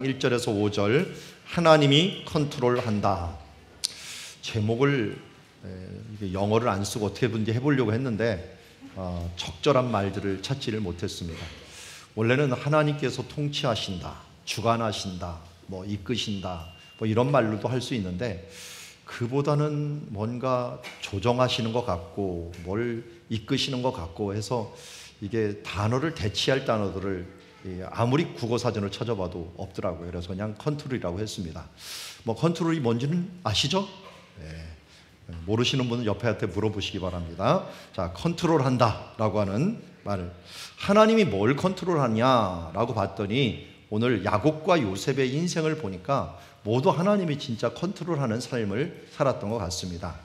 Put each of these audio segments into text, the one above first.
1절에서 5절 하나님이 컨트롤한다. 제목을 영어를 안 쓰고 어떻게든지 해보려고 했는데 적절한 말들을 찾지를 못했습니다. 원래는 하나님께서 통치하신다, 주관하신다, 이끄신다 이런 말로도 할 수 있는데 그보다는 뭔가 조정하시는 것 같고 뭘 이끄시는 것 같고 해서 이게 단어를 대체할 단어들을 아무리 국어사전을 찾아봐도 없더라고요. 그래서 그냥 컨트롤이라고 했습니다. 컨트롤이 뭔지는 아시죠? 모르시는 분은 옆에한테 물어보시기 바랍니다. 자, 컨트롤한다 라고 하는 말을 하나님이 뭘 컨트롤하냐라고 봤더니 오늘 야곱과 요셉의 인생을 보니까 모두 하나님이 진짜 컨트롤하는 삶을 살았던 것 같습니다.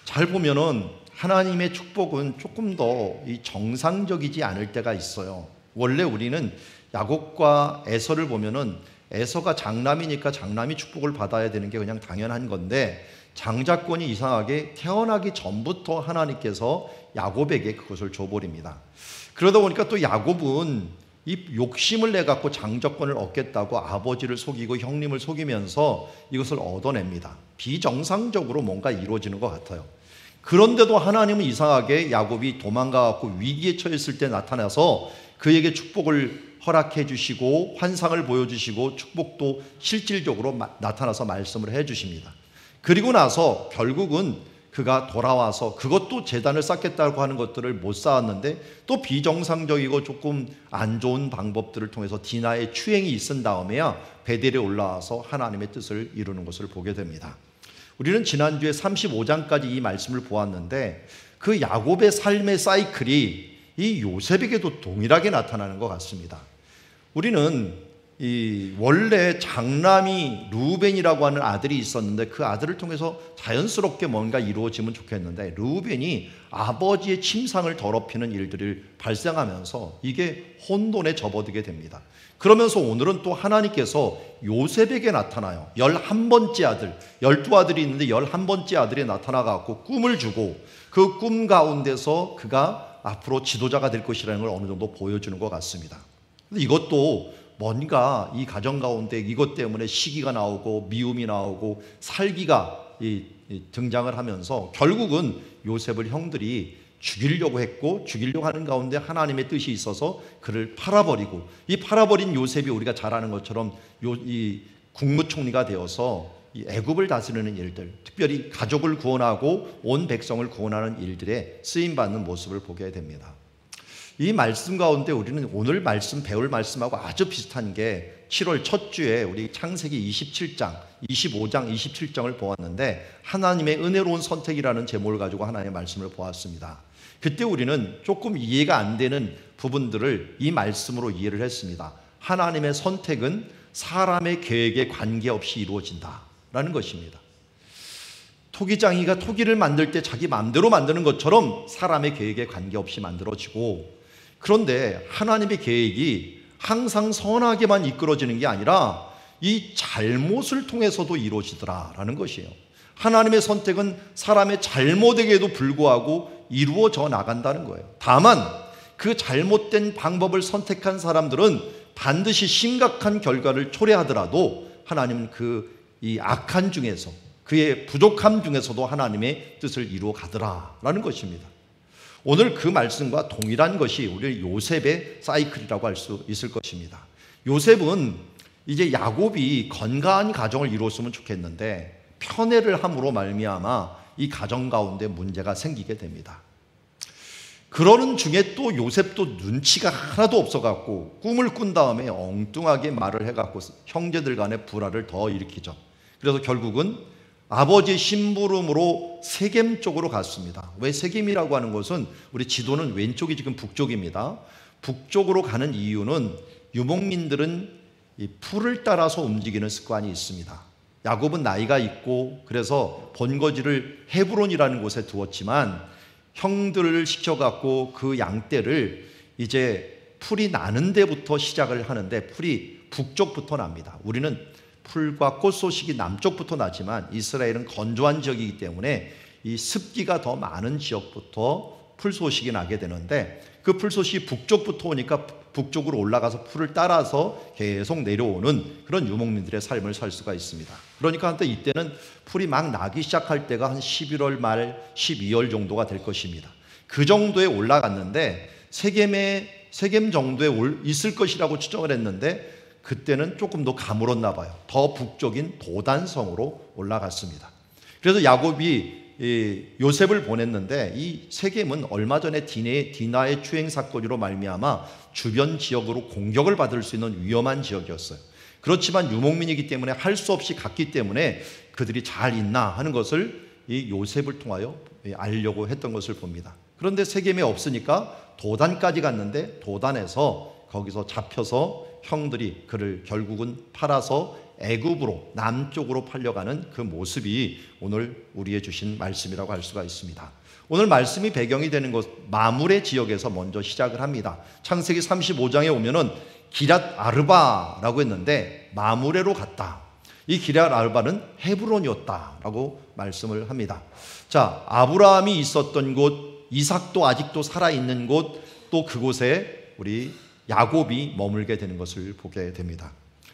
잘 보면은 하나님의 축복은 조금 더 정상적이지 않을 때가 있어요. 원래 우리는 야곱과 에서를 보면은 에서가 장남이니까 장남이 축복을 받아야 되는 게 그냥 당연한 건데 장자권이 이상하게 태어나기 전부터 하나님께서 야곱에게 그것을 줘버립니다. 그러다 보니까 또 야곱은 이 욕심을 내갖고 장자권을 얻겠다고 아버지를 속이고 형님을 속이면서 이것을 얻어냅니다. 비정상적으로 뭔가 이루어지는 것 같아요. 그런데도 하나님은 이상하게 야곱이 도망가갖고 위기에 처했을 때 나타나서 그에게 축복을 허락해 주시고 환상을 보여주시고 축복도 실질적으로 나타나서 말씀을 해 주십니다. 그리고 나서 결국은 그가 돌아와서 그것도 재단을 쌓겠다고 하는 것들을 못 쌓았는데 또 비정상적이고 조금 안 좋은 방법들을 통해서 디나의 추행이 있은 다음에야 베델에 올라와서 하나님의 뜻을 이루는 것을 보게 됩니다. 우리는 지난주에 35장까지 이 말씀을 보았는데 그 야곱의 삶의 사이클이 이 요셉에게도 동일하게 나타나는 것 같습니다. 우리는 원래 장남이 르우벤이라고 하는 아들이 있었는데 그 아들을 통해서 자연스럽게 뭔가 이루어지면 좋겠는데 르우벤이 아버지의 침상을 더럽히는 일들이 발생하면서 이게 혼돈에 접어들게 됩니다. 그러면서 오늘은 또 하나님께서 요셉에게 나타나요. 11번째 아들, 12아들이 있는데 11번째 아들이 나타나갖고 꿈을 주고 그 꿈 가운데서 그가 앞으로 지도자가 될 것이라는 걸 어느 정도 보여주는 것 같습니다. 근데 이것도 뭔가 이 가정 가운데 이것 때문에 시기가 나오고 미움이 나오고 살기가 등장을 하면서 결국은 요셉을 형들이 죽이려고 했고 죽이려고 하는 가운데 하나님의 뜻이 있어서 그를 팔아버리고 이 팔아버린 요셉이 우리가 잘 아는 것처럼 이 국무총리가 되어서 이 애굽을 다스리는 일들, 특별히 가족을 구원하고 온 백성을 구원하는 일들에 쓰임받는 모습을 보게 됩니다. 이 말씀 가운데 우리는 오늘 말씀 배울 말씀하고 아주 비슷한 게 7월 첫 주에 우리 창세기 27장, 25장, 27장을 보았는데 하나님의 은혜로운 선택이라는 제목을 가지고 하나님의 말씀을 보았습니다. 그때 우리는 조금 이해가 안 되는 부분들을 이 말씀으로 이해를 했습니다. 하나님의 선택은 사람의 계획에 관계없이 이루어진다라는 것입니다. 토기장이가 토기를 만들 때 자기 마음대로 만드는 것처럼 사람의 계획에 관계없이 만들어지고 그런데 하나님의 계획이 항상 선하게만 이끌어지는 게 아니라 이 잘못을 통해서도 이루어지더라라는 것이에요. 하나님의 선택은 사람의 잘못에게도 불구하고 이루어져 나간다는 거예요. 다만 그 잘못된 방법을 선택한 사람들은 반드시 심각한 결과를 초래하더라도 하나님은 이 악한 중에서 그의 부족함 중에서도 하나님의 뜻을 이루어 가더라라는 것입니다. 오늘 그 말씀과 동일한 것이 우리 요셉의 사이클이라고 할 수 있을 것입니다. 요셉은 이제 야곱이 건강한 가정을 이루었으면 좋겠는데 편애를 함으로 말미암아 이 가정 가운데 문제가 생기게 됩니다. 그러는 중에 또 요셉도 눈치가 하나도 없어갖고 꿈을 꾼 다음에 엉뚱하게 말을 해갖고 형제들 간의 불화를 더 일으키죠. 그래서 결국은 아버지의 심부름으로 세겜 쪽으로 갔습니다. 왜 세겜이라고 하는 것은 우리 지도는 왼쪽이 지금 북쪽입니다. 북쪽으로 가는 이유는 유목민들은 이 풀을 따라서 움직이는 습관이 있습니다. 야곱은 나이가 있고 그래서 본거지를 헤브론이라는 곳에 두었지만 형들을 시켜갖고 그 양떼를 이제 풀이 나는 데부터 시작을 하는데 풀이 북쪽부터 납니다. 우리는 풀과 꽃 소식이 남쪽부터 나지만 이스라엘은 건조한 지역이기 때문에 이 습기가 더 많은 지역부터 풀 소식이 나게 되는데 그 풀 소식이 북쪽부터 오니까 북쪽으로 올라가서 풀을 따라서 계속 내려오는 그런 유목민들의 삶을 살 수가 있습니다. 그러니까 한때 이때는 풀이 막 나기 시작할 때가 한 11월 말 12월 정도가 될 것입니다. 그 정도에 올라갔는데 세겜 정도에 있을 것이라고 추정을 했는데 그때는 조금 더 가물었나 봐요. 더 북쪽인 도단성으로 올라갔습니다. 그래서 야곱이 요셉을 보냈는데 이 세겜은 얼마 전에 디나의 추행 사건으로 말미암아 주변 지역으로 공격을 받을 수 있는 위험한 지역이었어요. 그렇지만 유목민이기 때문에 할 수 없이 갔기 때문에 그들이 잘 있나 하는 것을 이 요셉을 통하여 알려고 했던 것을 봅니다. 그런데 세겜에 없으니까 도단까지 갔는데 도단에서 거기서 잡혀서 형들이 그를 결국은 팔아서 애굽으로 남쪽으로 팔려가는 그 모습이 오늘 우리의 주신 말씀이라고 할 수가 있습니다. 오늘 말씀이 배경이 되는 곳 마므레 지역에서 먼저 시작을 합니다. 창세기 35장에 오면은 기랏 아르바라고 했는데 마므레로 갔다. 이 기랏 아르바는 헤브론이었다라고 말씀을 합니다. 자, 아브라함이 있었던 곳, 이삭도 아직도 살아있는 곳, 또 그곳에 우리 야곱이 머물게 되는 것을 보게 됩니다.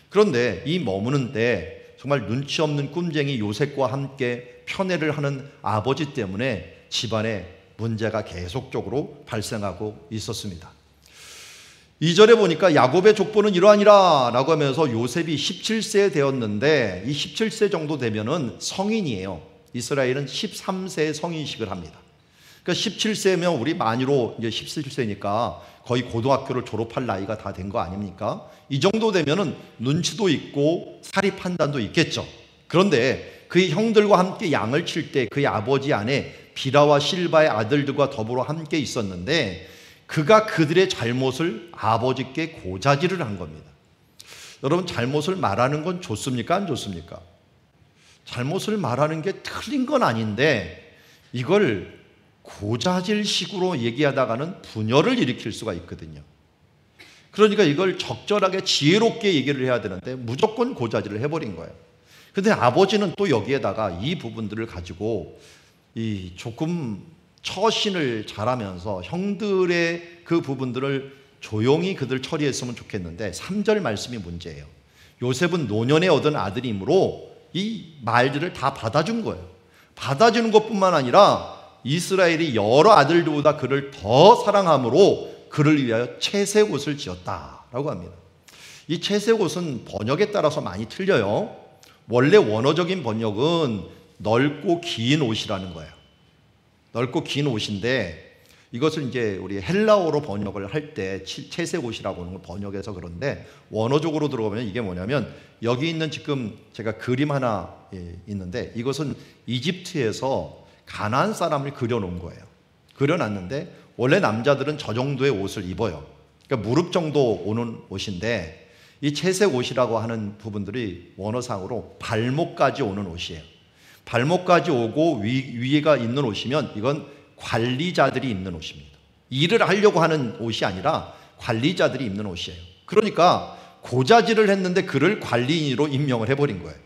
그런데 이 머무는데 정말 눈치 없는 꾼쟁이 요셉과 함께 편애를 하는 아버지 때문에 집안에 문제가 계속적으로 발생하고 있었습니다. 2절에 보니까 야곱의 족보는 이러하니라 라고 하면서 요셉이 17세 되었는데 이 17세 정도 되면은 성인이에요. 이스라엘은 13세에 성인식을 합니다. 그러니까 17세면 우리 만유로 이제 17세니까 거의 고등학교를 졸업할 나이가 다 된 거 아닙니까? 이 정도 되면은 눈치도 있고 사리 판단도 있겠죠. 그런데 그의 형들과 함께 양을 칠 때 그의 아버지 아내 비라와 실바의 아들들과 더불어 함께 있었는데 그가 그들의 잘못을 아버지께 고자질을 한 겁니다. 여러분, 잘못을 말하는 건 좋습니까? 안 좋습니까? 잘못을 말하는 게 틀린 건 아닌데 이걸 고자질식으로 얘기하다가는 분열을 일으킬 수가 있거든요. 그러니까 이걸 적절하게 지혜롭게 얘기를 해야 되는데 무조건 고자질을 해버린 거예요. 그런데 아버지는 또 여기에다가 이 부분들을 가지고 이 조금 처신을 잘하면서 형들의 그 부분들을 조용히 그들 처리했으면 좋겠는데 3절 말씀이 문제예요. 요셉은 노년에 얻은 아들이므로 이 말들을 다 받아준 거예요. 받아주는 것뿐만 아니라 이스라엘이 여러 아들들보다 그를 더 사랑함으로 그를 위하여 채색 옷을 지었다라고 합니다. 이 채색 옷은 번역에 따라서 많이 틀려요. 원래 원어적인 번역은 넓고 긴 옷이라는 거예요. 넓고 긴 옷인데 이것을 이제 우리 헬라어로 번역을 할 때 채색 옷이라고 하는 걸 번역해서 그런데 원어적으로 들어가면 이게 뭐냐면 여기 있는 지금 제가 그림 하나 있는데 이것은 이집트에서 가나안 사람을 그려놓은 거예요. 그려놨는데 원래 남자들은 저 정도의 옷을 입어요. 그러니까 무릎 정도 오는 옷인데 이 채색 옷이라고 하는 부분들이 원어상으로 발목까지 오는 옷이에요. 발목까지 오고 위에가 있는 옷이면 이건 관리자들이 입는 옷입니다. 일을 하려고 하는 옷이 아니라 관리자들이 입는 옷이에요. 그러니까 고자질을 했는데 그를 관리인으로 임명을 해버린 거예요.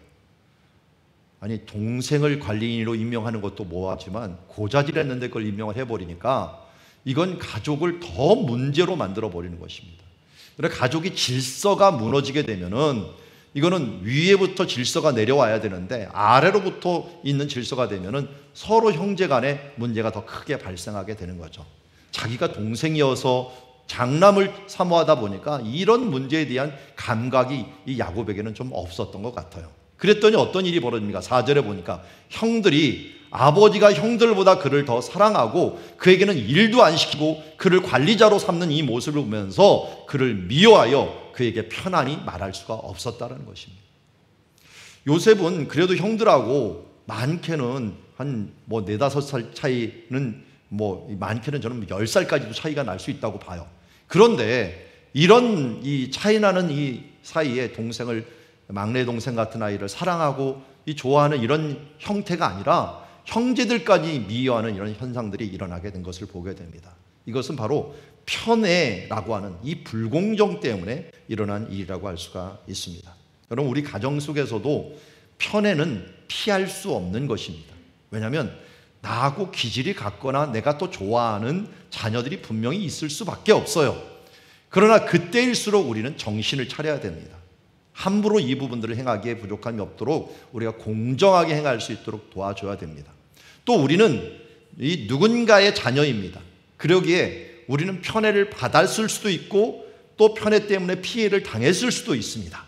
아니, 동생을 관리인으로 임명하는 것도 뭐하지만 고자질했는데 그걸 임명을 해버리니까 이건 가족을 더 문제로 만들어버리는 것입니다. 그래서 가족이 질서가 무너지게 되면은 이거는 위에부터 질서가 내려와야 되는데 아래로부터 있는 질서가 되면은 서로 형제 간에 문제가 더 크게 발생하게 되는 거죠. 자기가 동생이어서 장남을 사모하다 보니까 이런 문제에 대한 감각이 이 야곱에게는 좀 없었던 것 같아요. 그랬더니 어떤 일이 벌어집니까? 4절에 보니까 형들이 아버지가 형들보다 그를 더 사랑하고 그에게는 일도 안 시키고 그를 관리자로 삼는 이 모습을 보면서 그를 미워하여 그에게 편안히 말할 수가 없었다는 것입니다. 요셉은 그래도 형들하고 많게는 한 4-5살 차이는 많게는 저는 10살까지도 차이가 날 수 있다고 봐요. 그런데 이런 이 차이 나는 이 사이에 동생을 막내 동생 같은 아이를 사랑하고 이 좋아하는 이런 형태가 아니라 형제들까지 미워하는 이런 현상들이 일어나게 된 것을 보게 됩니다. 이것은 바로 편애라고 하는 이 불공정 때문에 일어난 일이라고 할 수가 있습니다. 여러분, 우리 가정 속에서도 편애는 피할 수 없는 것입니다. 왜냐하면 나하고 기질이 같거나 내가 또 좋아하는 자녀들이 분명히 있을 수밖에 없어요. 그러나 그때일수록 우리는 정신을 차려야 됩니다. 함부로 이 부분들을 행하기에 부족함이 없도록 우리가 공정하게 행할 수 있도록 도와줘야 됩니다. 또 우리는 이 누군가의 자녀입니다. 그러기에 우리는 편애를 받았을 수도 있고 또 편애 때문에 피해를 당했을 수도 있습니다.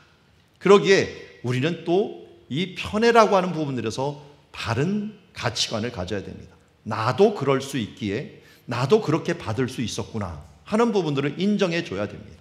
그러기에 우리는 또 이 편애라고 하는 부분들에서 바른 가치관을 가져야 됩니다. 나도 그럴 수 있기에 나도 그렇게 받을 수 있었구나 하는 부분들을 인정해 줘야 됩니다.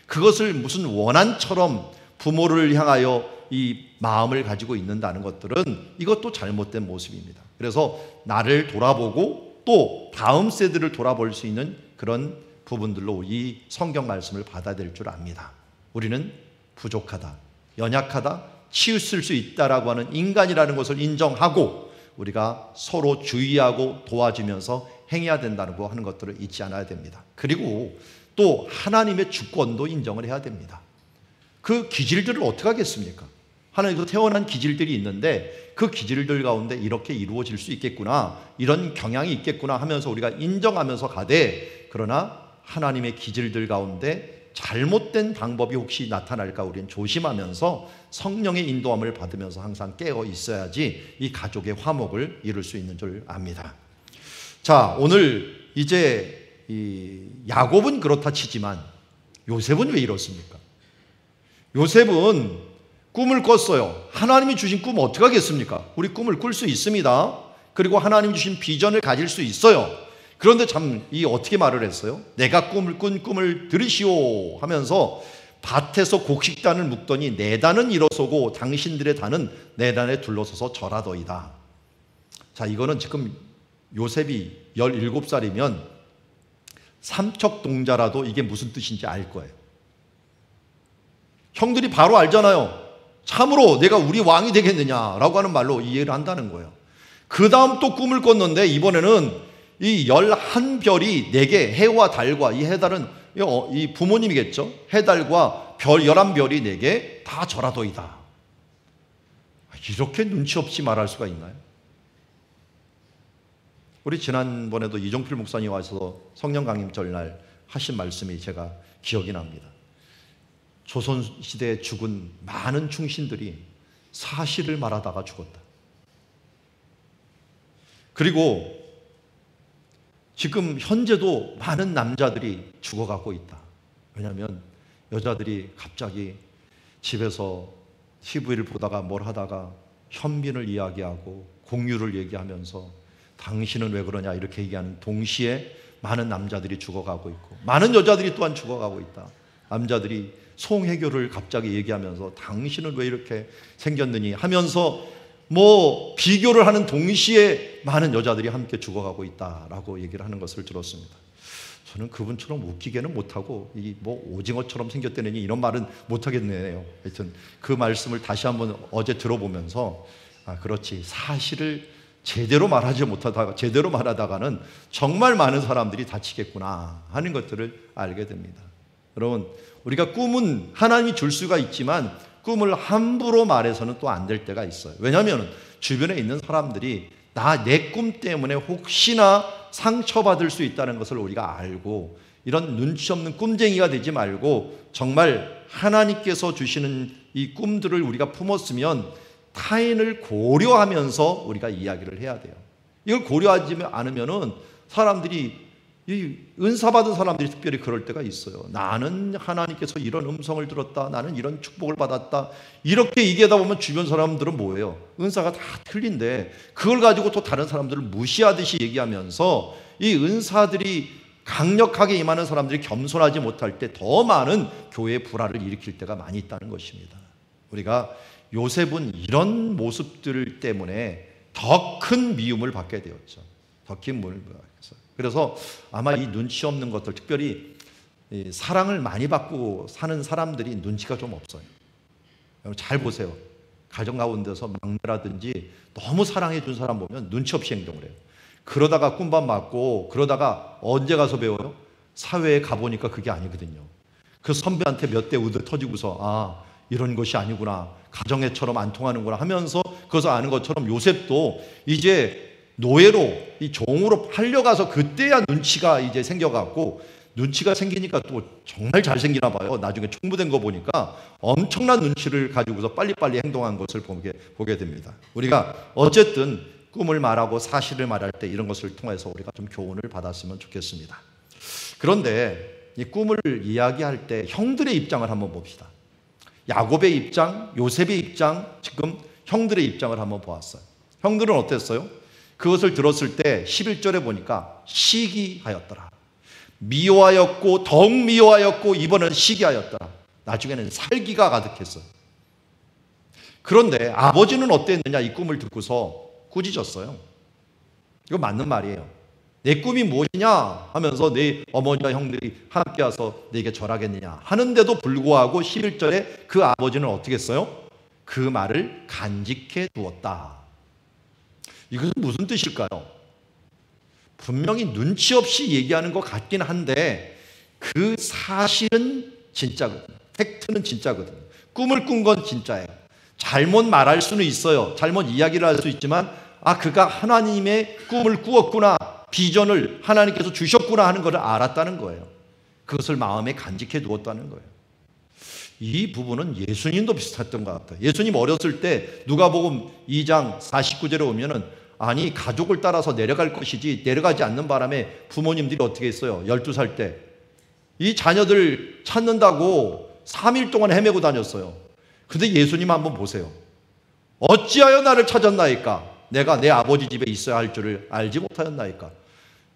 그것을 무슨 원한처럼 부모를 향하여 이 마음을 가지고 있는다는 것들은 이것도 잘못된 모습입니다. 그래서 나를 돌아보고 또 다음 세대를 돌아볼 수 있는 그런 부분들로 이 성경 말씀을 받아야 될 줄 압니다. 우리는 부족하다, 연약하다, 치우칠 수 있다라고 하는 인간이라는 것을 인정하고 우리가 서로 주의하고 도와주면서 행해야 된다는 거 하는 것들을 잊지 않아야 됩니다. 그리고 또 하나님의 주권도 인정을 해야 됩니다. 그 기질들을 어떻게 하겠습니까? 하나님께서 태어난 기질들이 있는데 그 기질들 가운데 이렇게 이루어질 수 있겠구나, 이런 경향이 있겠구나 하면서 우리가 인정하면서 가되, 그러나 하나님의 기질들 가운데 잘못된 방법이 혹시 나타날까 우리는 조심하면서 성령의 인도함을 받으면서 항상 깨어 있어야지 이 가족의 화목을 이룰 수 있는 줄 압니다. 자, 오늘 이제 이 야곱은 그렇다 치지만 요셉은 왜 이렇습니까? 요셉은 꿈을 꿨어요. 하나님이 주신 꿈 어떻게 하겠습니까? 우리 꿈을 꿀 수 있습니다. 그리고 하나님이 주신 비전을 가질 수 있어요. 그런데 참 이 어떻게 말을 했어요? 내가 꿈을 꾼 꿈을 들으시오 하면서 밭에서 곡식단을 묶더니 내 단은 일어서고 당신들의 단은 내 단에 둘러서서 절하더이다. 자, 이거는 지금 요셉이 17살이면 삼척동자라도 이게 무슨 뜻인지 알 거예요. 형들이 바로 알잖아요. 참으로 내가 우리 왕이 되겠느냐라고 하는 말로 이해를 한다는 거예요. 그 다음 또 꿈을 꿨는데 이번에는 이 11별이 내게, 해와 달과, 이 해달은 이 부모님이겠죠. 해달과 별 11별이 내게 다 절하도이다. 이렇게 눈치 없이 말할 수가 있나요? 우리 지난번에도 이종필 목사님 와서 성령 강림절 날 하신 말씀이 제가 기억이 납니다. 조선시대에 죽은 많은 충신들이 사실을 말하다가 죽었다. 그리고 지금 현재도 많은 남자들이 죽어가고 있다. 왜냐하면 여자들이 갑자기 집에서 TV를 보다가 뭘 하다가 현빈을 이야기하고 공유를 얘기하면서 당신은 왜 그러냐 이렇게 얘기하는 동시에 많은 남자들이 죽어가고 있고 많은 여자들이 또한 죽어가고 있다. 남자들이 송혜교를 갑자기 얘기하면서 당신은 왜 이렇게 생겼느니 하면서 뭐 비교를 하는 동시에 많은 여자들이 함께 죽어가고 있다라고 얘기를 하는 것을 들었습니다. 저는 그분처럼 웃기게는 못하고 이 뭐 오징어처럼 생겼다느니 이런 말은 못하겠네요. 하여튼 그 말씀을 다시 한번 어제 들어보면서 그렇지, 사실을 제대로 말하지 못하다가 제대로 말하다가는 정말 많은 사람들이 다치겠구나 하는 것들을 알게 됩니다. 여러분, 우리가 꿈은 하나님이 줄 수가 있지만 꿈을 함부로 말해서는 또 안 될 때가 있어요. 왜냐하면 주변에 있는 사람들이 내 꿈 때문에 혹시나 상처받을 수 있다는 것을 우리가 알고 이런 눈치 없는 꿈쟁이가 되지 말고 정말 하나님께서 주시는 이 꿈들을 우리가 품었으면 타인을 고려하면서 우리가 이야기를 해야 돼요. 이걸 고려하지 않으면은 사람들이 이 은사 받은 사람들이 특별히 그럴 때가 있어요. 나는 하나님께서 이런 음성을 들었다, 나는 이런 축복을 받았다, 이렇게 얘기하다 보면 주변 사람들은 뭐예요? 은사가 다 틀린데 그걸 가지고 또 다른 사람들을 무시하듯이 얘기하면서 이 은사들이 강력하게 임하는 사람들이 겸손하지 못할 때 더 많은 교회의 불화를 일으킬 때가 많이 있다는 것입니다. 우리가 요셉은 이런 모습들 때문에 더 큰 미움을 받게 되었죠. 더 큰 미움을 받게 되었어요. 그래서 아마 이 눈치 없는 것들, 특별히 사랑을 많이 받고 사는 사람들이 눈치가 좀 없어요. 잘 보세요. 가정 가운데서 막내라든지 너무 사랑해 준 사람 보면 눈치 없이 행동을 해요. 그러다가 꿈밥 맞고 그러다가 언제 가서 배워요? 사회에 가보니까 그게 아니거든요. 그 선배한테 몇 대 우드 터지고서 이런 것이 아니구나, 가정애처럼 안 통하는구나 하면서 그것을 아는 것처럼 요셉도 이제 노예로, 이 종으로 팔려가서 그때야 눈치가 이제 생겨갖고 눈치가 생기니까 또 정말 잘생기나 봐요. 나중에 총무된 거 보니까 엄청난 눈치를 가지고서 빨리빨리 행동한 것을 보게 됩니다. 우리가 어쨌든 꿈을 말하고 사실을 말할 때 이런 것을 통해서 우리가 좀 교훈을 받았으면 좋겠습니다. 그런데 이 꿈을 이야기할 때 형들의 입장을 한번 봅시다. 야곱의 입장, 요셉의 입장, 지금 형들의 입장을 한번 보았어요. 형들은 어땠어요? 그것을 들었을 때 11절에 보니까 시기하였더라. 미워하였고 더욱 미워하였고 이번엔 시기하였더라. 나중에는 살기가 가득했어요. 그런데 아버지는 어땠느냐? 이 꿈을 듣고서 꾸짖었어요. 이거 맞는 말이에요. 내 꿈이 무엇이냐 하면서 내 어머니와 형들이 함께 와서 내게 절하겠느냐 하는데도 불구하고 11절에 그 아버지는 어떻게 했어요? 그 말을 간직해 두었다. 이것은 무슨 뜻일까요? 분명히 눈치 없이 얘기하는 것 같긴 한데 그 사실은 진짜거든요. 팩트는 진짜거든요. 꿈을 꾼 건 진짜예요. 잘못 말할 수는 있어요. 잘못 이야기를 할 수 있지만 그가 하나님의 꿈을 꾸었구나, 비전을 하나님께서 주셨구나 하는 것을 알았다는 거예요. 그것을 마음에 간직해 두었다는 거예요. 이 부분은 예수님도 비슷했던 것 같아요. 예수님 어렸을 때 누가복음 2장 49절에 오면은 아니 가족을 따라서 내려갈 것이지 내려가지 않는 바람에 부모님들이 어떻게 했어요? 12살 때 이 자녀들 찾는다고 3일 동안 헤매고 다녔어요. 근데 예수님 한번 보세요. 어찌하여 나를 찾았나이까? 내가 내 아버지 집에 있어야 할 줄을 알지 못하였나이까?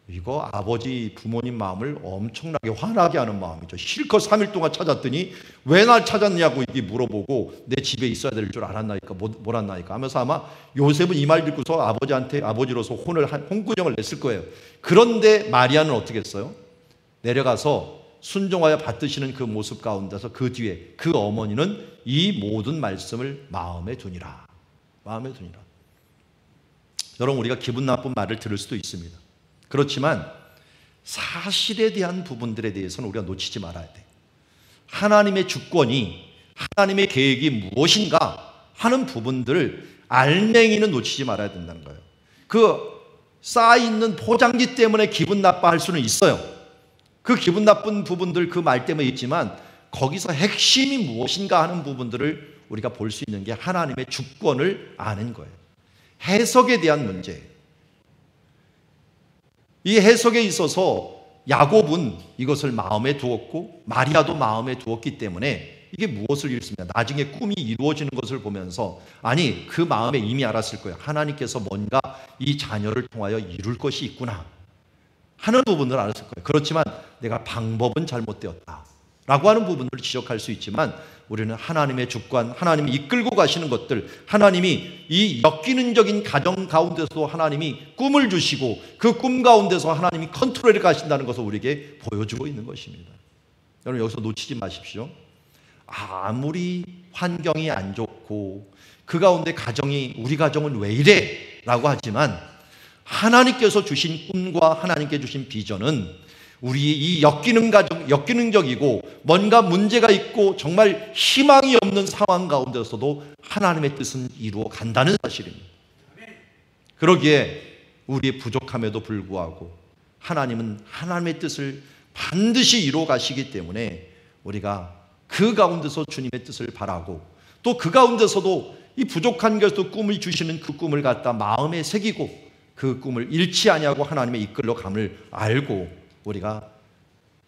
이거 아버지 부모님 마음을 엄청나게 화나게 하는 마음이죠. 실컷 3일 동안 찾았더니 왜 날 찾았냐고 이게 물어보고 내 집에 있어야 될 줄 알았나이까 몰랐나이까 하면서 아마 요셉은 이 말 듣고서 아버지로서 혼구정을 냈을 거예요. 그런데 마리아는 어떻게 했어요? 내려가서 순종하여 받드시는 그 모습 가운데서 그 뒤에 그 어머니는 이 모든 말씀을 마음에 두니라. 마음에 두니라. 여러분 우리가 기분 나쁜 말을 들을 수도 있습니다. 그렇지만 사실에 대한 부분들에 대해서는 우리가 놓치지 말아야 돼. 하나님의 주권이 하나님의 계획이 무엇인가 하는 부분들을 알맹이는 놓치지 말아야 된다는 거예요. 그 쌓여있는 포장지 때문에 기분 나빠할 수는 있어요. 그 기분 나쁜 부분들 그 말 때문에 있지만 거기서 핵심이 무엇인가 하는 부분들을 우리가 볼 수 있는 게 하나님의 주권을 아는 거예요. 해석에 대한 문제. 이 해석에 있어서 야곱은 이것을 마음에 두었고 마리아도 마음에 두었기 때문에 이게 무엇을 이루었습니까? 나중에 꿈이 이루어지는 것을 보면서 아니 그 마음에 이미 알았을 거예요. 하나님께서 뭔가 이 자녀를 통하여 이룰 것이 있구나 하는 부분을 알았을 거예요. 그렇지만 내가 방법은 잘못되었다 라고 하는 부분을 지적할 수 있지만 우리는 하나님의 주권, 하나님이 이끌고 가시는 것들, 하나님이 이 역기능적인 가정 가운데서도 하나님이 꿈을 주시고 그 꿈 가운데서 하나님이 컨트롤해 가신다는 것을 우리에게 보여주고 있는 것입니다. 여러분 여기서 놓치지 마십시오. 아무리 환경이 안 좋고 그 가운데 우리 가정은 왜 이래? 라고 하지만 하나님께서 주신 꿈과 하나님께 주신 비전은 우리의 이 역기능적이고 뭔가 문제가 있고 정말 희망이 없는 상황 가운데서도 하나님의 뜻은 이루어 간다는 사실입니다. 그러기에 우리의 부족함에도 불구하고 하나님은 하나님의 뜻을 반드시 이루어 가시기 때문에 우리가 그 가운데서 주님의 뜻을 바라고 또 그 가운데서도 이 부족한 것도 꿈을 주시는 그 꿈을 갖다 마음에 새기고 그 꿈을 잃지 아니하고 하나님의 이끌러 감을 알고 우리가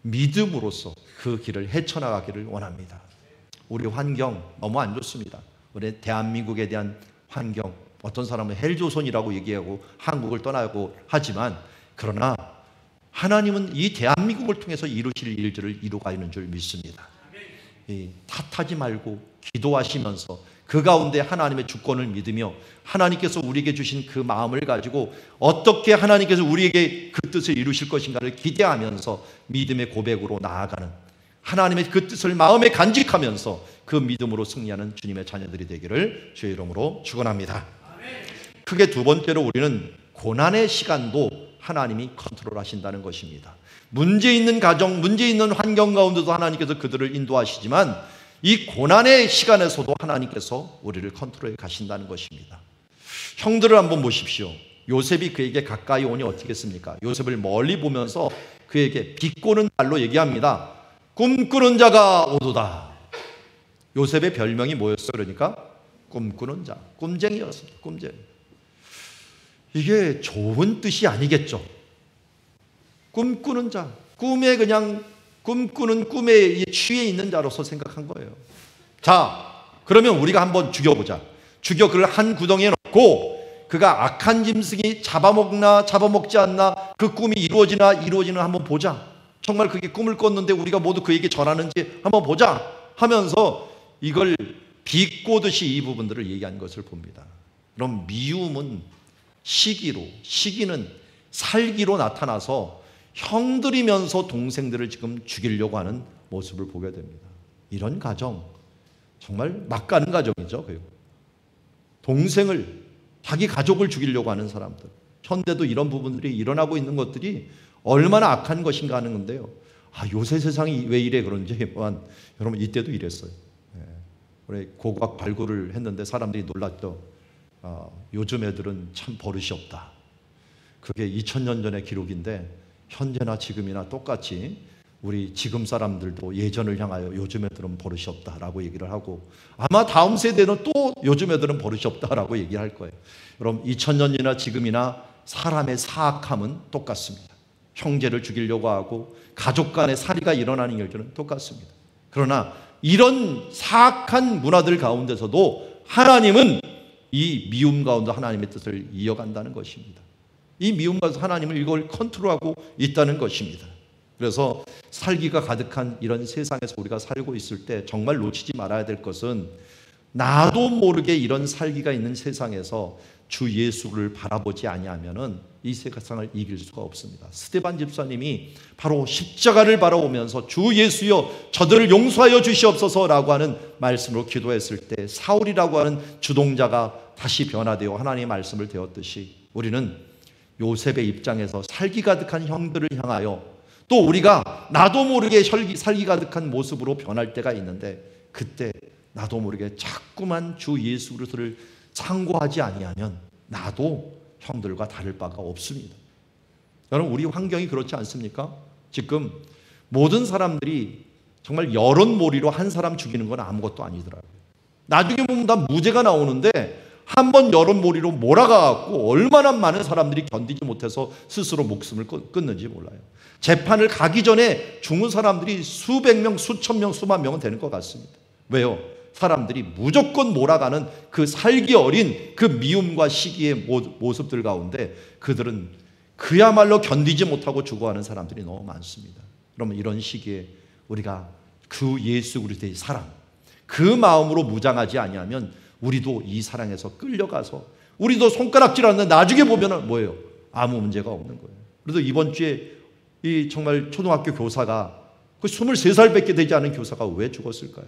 믿음으로써 그 길을 헤쳐나가기를 원합니다. 우리 환경 너무 안 좋습니다. 우리 대한민국에 대한 환경, 어떤 사람은 헬조선이라고 얘기하고 한국을 떠나고 하지만 그러나 하나님은 이 대한민국을 통해서 이루실 일들을 이루가는 줄 믿습니다. 탓하지 말고 기도하시면서 그 가운데 하나님의 주권을 믿으며 하나님께서 우리에게 주신 그 마음을 가지고 어떻게 하나님께서 우리에게 그 뜻을 이루실 것인가를 기대하면서 믿음의 고백으로 나아가는 하나님의 그 뜻을 마음에 간직하면서 그 믿음으로 승리하는 주님의 자녀들이 되기를 주의 이름으로 축원합니다. 크게 두 번째로 우리는 고난의 시간도 하나님이 컨트롤하신다는 것입니다. 문제 있는 가정, 문제 있는 환경 가운데도 하나님께서 그들을 인도하시지만 이 고난의 시간에서도 하나님께서 우리를 컨트롤해 가신다는 것입니다. 형들을 한번 보십시오. 요셉이 그에게 가까이 오니 어떻게 했습니까? 요셉을 멀리 보면서 그에게 비꼬는 말로 얘기합니다. 꿈꾸는 자가 오도다. 요셉의 별명이 뭐였어요? 그러니까 꿈꾸는 자, 꿈쟁이였습니다. 꿈쟁이. 이게 좋은 뜻이 아니겠죠. 꿈꾸는 자, 꿈에 그냥 꿈꾸는 꿈에 취해 있는 자로서 생각한 거예요. 자, 그러면 우리가 한번 죽여보자. 죽여 그를 한 구덩이에 넣고 그가 악한 짐승이 잡아먹나 잡아먹지 않나, 그 꿈이 이루어지나 이루어지나 한번 보자. 정말 그게 꿈을 꿨는데 우리가 모두 그에게 전하는지 한번 보자 하면서 이걸 비꼬듯이 이 부분들을 얘기한 것을 봅니다. 그럼 미움은 시기는 살기로 나타나서 형들이면서 동생들을 지금 죽이려고 하는 모습을 보게 됩니다. 이런 가정 정말 막가는 가정이죠. 동생을, 자기 가족을 죽이려고 하는 사람들, 현대도 이런 부분들이 일어나고 있는 것들이 얼마나 악한 것인가 하는 건데요. 요새 세상이 왜 이래 그런지 여러분 이때도 이랬어요. 우리 고고학 발굴을 했는데 사람들이 놀랐죠. 요즘 애들은 참 버릇이 없다. 그게 2000년 전의 기록인데 현재나 지금이나 똑같이 우리 지금 사람들도 예전을 향하여 요즘 애들은 버릇이 없다라고 얘기를 하고, 아마 다음 세대는 또 요즘 애들은 버릇이 없다라고 얘기할 거예요. 여러분 2000년이나 지금이나 사람의 사악함은 똑같습니다. 형제를 죽이려고 하고 가족 간의 살이가 일어나는 일들은 똑같습니다. 그러나 이런 사악한 문화들 가운데서도 하나님은 이 미움 가운데 하나님의 뜻을 이어간다는 것입니다. 이 미움 가운데 하나님은 이걸 컨트롤하고 있다는 것입니다. 그래서 살기가 가득한 이런 세상에서 우리가 살고 있을 때 정말 놓치지 말아야 될 것은, 나도 모르게 이런 살기가 있는 세상에서 주 예수를 바라보지 아니하면은 이 세상을 이길 수가 없습니다. 스데반 집사님이 바로 십자가를 바라보면서 주 예수여 저들을 용서하여 주시옵소서라고 하는 말씀으로 기도했을 때 사울이라고 하는 주동자가 다시 변화되어 하나님의 말씀을 되었듯이, 우리는 요셉의 입장에서 살기 가득한 형들을 향하여 또 우리가 나도 모르게 살기 가득한 모습으로 변할 때가 있는데, 그때 나도 모르게 자꾸만 주 예수 그리스도를 상고하지 아니하면 나도 형들과 다를 바가 없습니다. 여러분 우리 환경이 그렇지 않습니까? 지금 모든 사람들이 정말 여론몰이로 한 사람 죽이는 건 아무것도 아니더라고요. 나중에 보면 다 무죄가 나오는데 한번 여론몰이로 몰아가갖고 얼마나 많은 사람들이 견디지 못해서 스스로 목숨을 끊는지 몰라요. 재판을 가기 전에 죽은 사람들이 수백 명, 수천 명, 수만 명은 되는 것 같습니다. 왜요? 사람들이 무조건 몰아가는 그 살기 어린 그 미움과 시기의 모습들 가운데 그들은 그야말로 견디지 못하고 죽어가는 사람들이 너무 많습니다. 그러면 이런 시기에 우리가 그 예수 그리스도의 사랑, 그 마음으로 무장하지 아니하면 우리도 이 사랑에서 끌려가서 우리도 손가락질하는데 나중에 보면은 뭐예요? 아무 문제가 없는 거예요. 그래서 이번 주에 이 정말 초등학교 교사가 그 23살밖에 되지 않은 교사가 왜 죽었을까요?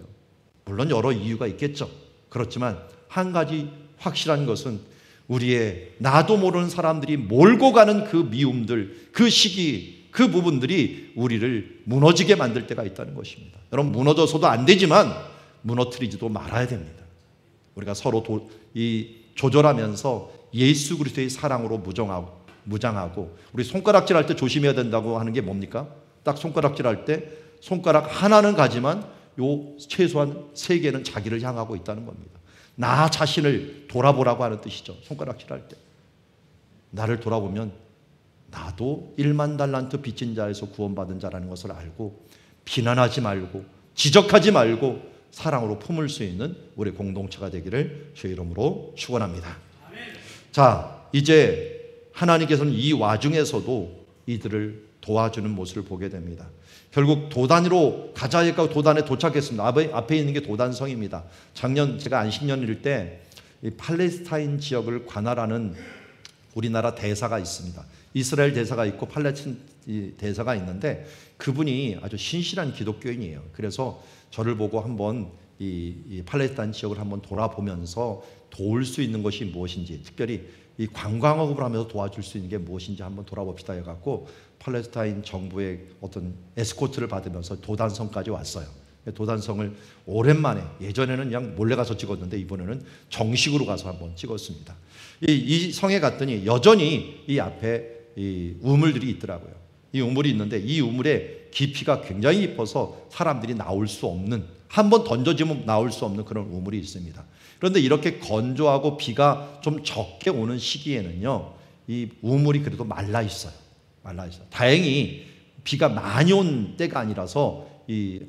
물론 여러 이유가 있겠죠. 그렇지만 한 가지 확실한 것은 우리의 나도 모르는 사람들이 몰고 가는 그 미움들, 그 시기, 그 부분들이 우리를 무너지게 만들 때가 있다는 것입니다. 여러분 무너져서도 안 되지만 무너뜨리지도 말아야 됩니다. 우리가 서로 조절하면서 예수 그리스도의 사랑으로 무장하고 우리 손가락질할 때 조심해야 된다고 하는 게 뭡니까? 딱 손가락질할 때 손가락 하나는 가지만 요 최소한 3개는 자기를 향하고 있다는 겁니다. 나 자신을 돌아보라고 하는 뜻이죠. 손가락질할 때 나를 돌아보면 나도 1만 달란트 빚진 자에서 구원받은 자라는 것을 알고 비난하지 말고 지적하지 말고 사랑으로 품을 수 있는 우리 공동체가 되기를 주의 이름으로 축원합니다. 자, 이제 하나님께서는 이 와중에서도 이들을 도와주는 모습을 보게 됩니다. 결국 도단으로 가자 하니까 도단에 도착했습니다. 앞에 있는 게 도단성입니다. 작년 제가 안식년일 때 이 팔레스타인 지역을 관할하는 우리나라 대사가 있습니다. 이스라엘 대사가 있고 팔레스타인 대사가 있는데 그분이 아주 신실한 기독교인이에요. 그래서 저를 보고 한번 이 팔레스타인 지역을 한번 돌아보면서 도울 수 있는 것이 무엇인지, 특별히 이 관광업을 하면서 도와줄 수 있는 게 무엇인지 한번 돌아봅시다 해갖고 팔레스타인 정부의 어떤 에스코트를 받으면서 도단성까지 왔어요. 도단성을 오랜만에, 예전에는 그냥 몰래 가서 찍었는데 이번에는 정식으로 가서 한번 찍었습니다. 이 성에 갔더니 여전히 이 앞에 이 우물들이 있더라고요. 이 우물이 있는데 이 우물의 깊이가 굉장히 깊어서 사람들이 나올 수 없는, 한번 던져지면 나올 수 없는 그런 우물이 있습니다. 그런데 이렇게 건조하고 비가 좀 적게 오는 시기에는요, 이 우물이 그래도 말라 있어요. 다행히 비가 많이 온 때가 아니라서 이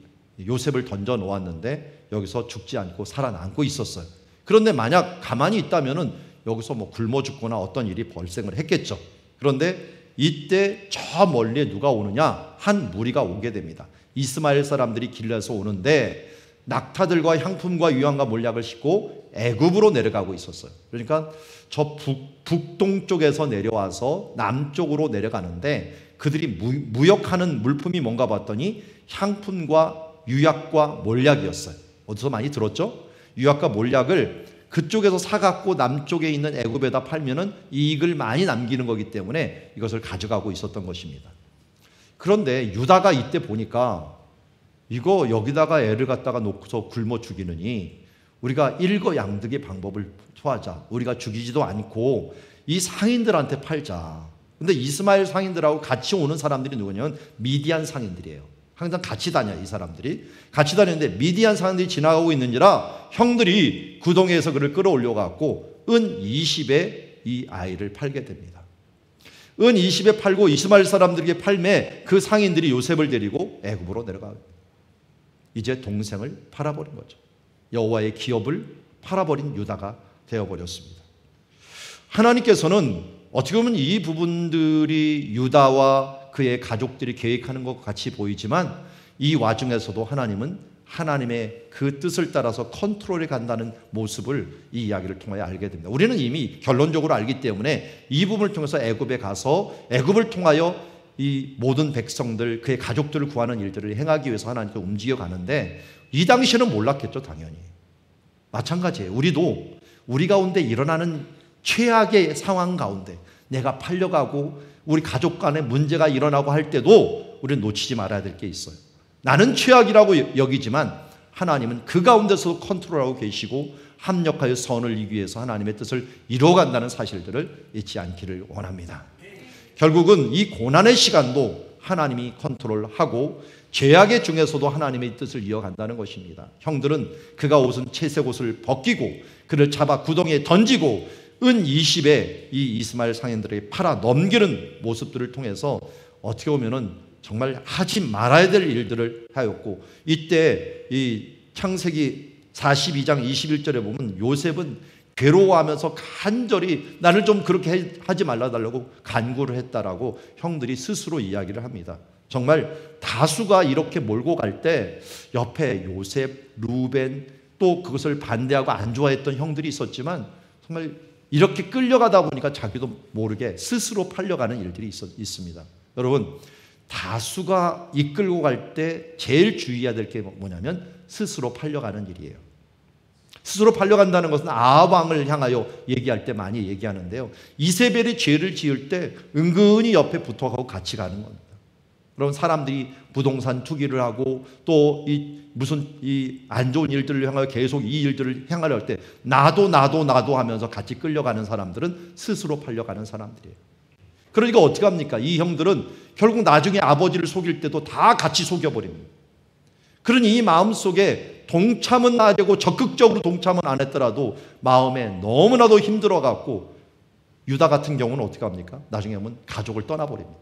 요셉을 던져 놓았는데 여기서 죽지 않고 살아남고 있었어요. 그런데 만약 가만히 있다면은 여기서 뭐 굶어 죽거나 어떤 일이 발생을 했겠죠. 그런데 이때 저 멀리에 누가 오느냐? 한 무리가 오게 됩니다. 이스마엘 사람들이 길에서 오는데 낙타들과 향품과 유향과 몰약을 싣고 애굽으로 내려가고 있었어요. 그러니까 저 북동쪽에서 내려와서 남쪽으로 내려가는데 그들이 무역하는 물품이 뭔가 봤더니 향품과 유약과 몰약이었어요. 어디서 많이 들었죠? 유약과 몰약을 그쪽에서 사갖고 남쪽에 있는 애굽에다 팔면은 이익을 많이 남기는 거기 때문에 이것을 가져가고 있었던 것입니다. 그런데 유다가 이때 보니까 이거 여기다가 애를 갖다가 놓고서 굶어 죽이느니 우리가 일거양득의 방법을 토하자. 우리가 죽이지도 않고 이 상인들한테 팔자. 근데 이스마엘 상인들하고 같이 오는 사람들이 누구냐면 미디안 상인들이에요. 항상 같이 다녀요. 이 사람들이 같이 다니는데 미디안 상인들이 지나가고 있는지라 형들이 구덩이에서 그를 끌어올려 갖고 은 20에 이 아이를 팔게 됩니다. 은 20에 팔고 이스마엘 사람들에게 팔매 그 상인들이 요셉을 데리고 애굽으로 내려가요. 이제 동생을 팔아버린 거죠. 여호와의 기업을 팔아버린 유다가 되어버렸습니다. 하나님께서는 어떻게 보면 이 부분들이 유다와 그의 가족들이 계획하는 것 같이 보이지만 이 와중에서도 하나님은 하나님의 그 뜻을 따라서 컨트롤해 간다는 모습을 이 이야기를 통하여 알게 됩니다. 우리는 이미 결론적으로 알기 때문에 이 부분을 통해서 애굽에 가서 애굽을 통하여 이 모든 백성들, 그의 가족들을 구하는 일들을 행하기 위해서 하나님께 움직여 가는데 이 당시에는 몰랐겠죠, 당연히. 마찬가지예요. 우리도 우리 가운데 일어나는 최악의 상황 가운데 내가 팔려가고 우리 가족 간에 문제가 일어나고 할 때도 우리는 놓치지 말아야 될 게 있어요. 나는 최악이라고 여기지만 하나님은 그 가운데서 컨트롤하고 계시고 합력하여 선을 이루기 위해서 하나님의 뜻을 이루어간다는 사실들을 잊지 않기를 원합니다. 결국은 이 고난의 시간도 하나님이 컨트롤하고 죄악의 중에서도 하나님의 뜻을 이어간다는 것입니다. 형들은 그가 옷은 채색 옷을 벗기고 그를 잡아 구덩이에 던지고 은 20에 이 이스마엘 상인들에게 팔아 넘기는 모습들을 통해서 어떻게 보면은 정말 하지 말아야 될 일들을 하였고, 이때 이 창세기 42장 21절에 보면 요셉은 괴로워하면서 간절히 나를 좀 그렇게 하지 말아달라고 간구를 했다라고 형들이 스스로 이야기를 합니다. 정말 다수가 이렇게 몰고 갈 때 옆에 요셉, 루벤 또 그것을 반대하고 안 좋아했던 형들이 있었지만 정말 이렇게 끌려가다 보니까 자기도 모르게 스스로 팔려가는 일들이 있습니다. 여러분, 다수가 이끌고 갈 때 제일 주의해야 될 게 뭐냐면 스스로 팔려가는 일이에요. 스스로 팔려간다는 것은 아합 왕을 향하여 얘기할 때 많이 얘기하는데요. 이세벨이 죄를 지을 때 은근히 옆에 붙어가고 같이 가는 겁니다. 그럼 사람들이 부동산 투기를 하고 또 무슨 안 좋은 일들을 향하여 계속 이 일들을 향하려 할 때 나도 하면서 같이 끌려가는 사람들은 스스로 팔려가는 사람들이에요. 그러니까 어떻게 합니까? 이 형들은 결국 나중에 아버지를 속일 때도 다 같이 속여버립니다. 그러니 이 마음속에 동참은 안 되고 적극적으로 동참은 안 했더라도 마음에 너무나도 힘들어갖고 유다 같은 경우는 어떻게 합니까? 나중에 하면 가족을 떠나버립니다.